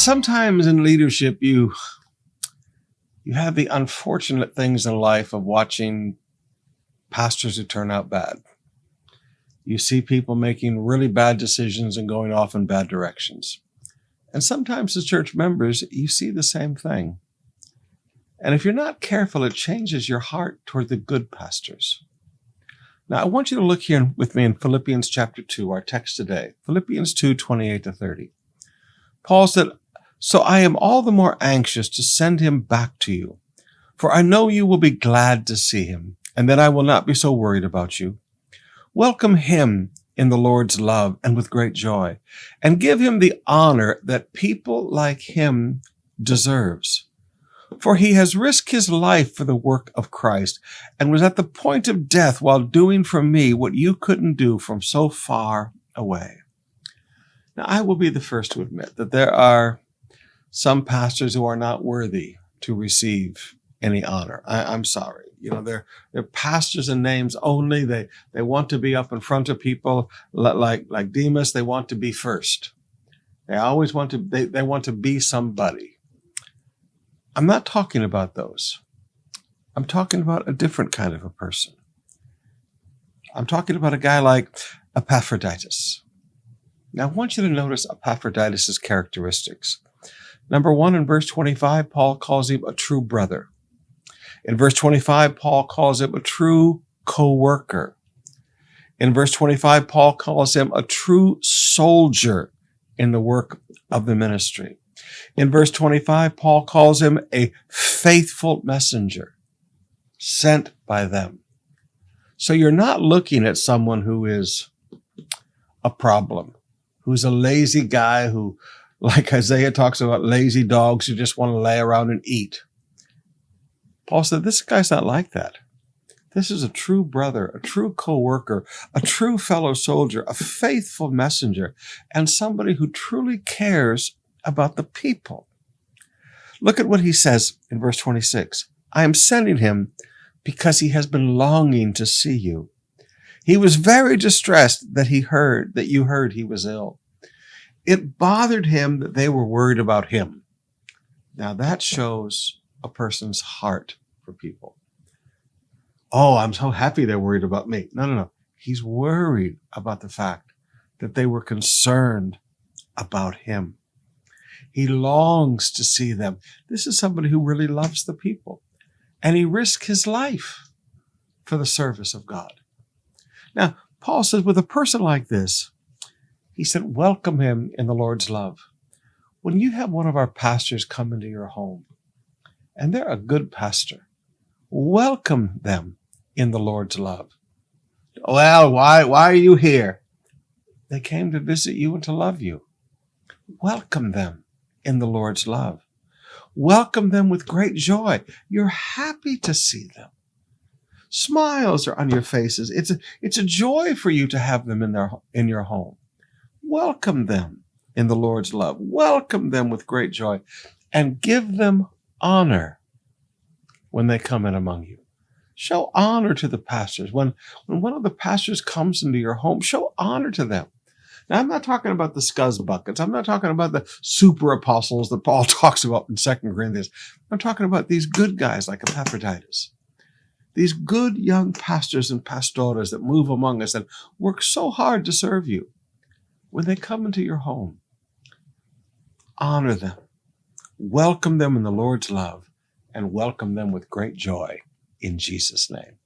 Sometimes in leadership, you have the unfortunate things in life of watching pastors who turn out bad. You see people making really bad decisions and going off in bad directions. And sometimes as church members, you see the same thing. And if you're not careful, it changes your heart toward the good pastors. Now, I want you to look here with me in Philippians chapter 2, our text today. Philippians 2, 28 to 30. Paul said, "So I am all the more anxious to send him back to you, for I know you will be glad to see him, and then I will not be so worried about you. Welcome him in the Lord's love and with great joy, and give him the honor that people like him deserves. For he has risked his life for the work of Christ and was at the point of death while doing for me what you couldn't do from so far away." Now, I will be the first to admit that there are some pastors who are not worthy to receive any honor. I'm sorry. They're pastors in names only. They want to be up in front of people like Demas. They want to be first. They always want to, they want to be somebody. I'm not talking about those. I'm talking about a different kind of a person. I'm talking about a guy like Epaphroditus. Now, I want you to notice Epaphroditus' characteristics. Number one, in verse 25, Paul calls him a true brother. In verse 25, Paul calls him a true coworker. In verse 25, Paul calls him a true soldier in the work of the ministry. In verse 25, Paul calls him a faithful messenger sent by them. So you're not looking at someone who is a problem, who's a lazy guy who, like Isaiah talks about, lazy dogs who just want to lay around and eat. Paul said, this guy's not like that. This is a true brother, a true co-worker, a true fellow soldier, a faithful messenger, and somebody who truly cares about the people. Look at what he says in verse 26. "I am sending him because he has been longing to see you. He was very distressed that you heard he was ill. It bothered him that they were worried about him." Now that shows a person's heart for people. "Oh, I'm so happy they're worried about me." No. He's worried about the fact that they were concerned about him. He longs to see them. This is somebody who really loves the people. And he risked his life for the service of God. Now, Paul says with a person like this, he said, welcome him in the Lord's love. When you have one of our pastors come into your home, and they're a good pastor, welcome them in the Lord's love. "Well, why are you here?" They came to visit you and to love you. Welcome them in the Lord's love. Welcome them with great joy. You're happy to see them. Smiles are on your faces. It's a joy for you to have them in your home. Welcome them in the Lord's love. Welcome them with great joy, and give them honor when they come in among you. Show honor to the pastors. When one of the pastors comes into your home, show honor to them. Now, I'm not talking about the scuzz buckets. I'm not talking about the super apostles that Paul talks about in 2 Corinthians. I'm talking about these good guys like Epaphroditus. These good young pastors and pastoras that move among us and work so hard to serve you. When they come into your home, honor them. Welcome them in the Lord's love, and welcome them with great joy in Jesus' name.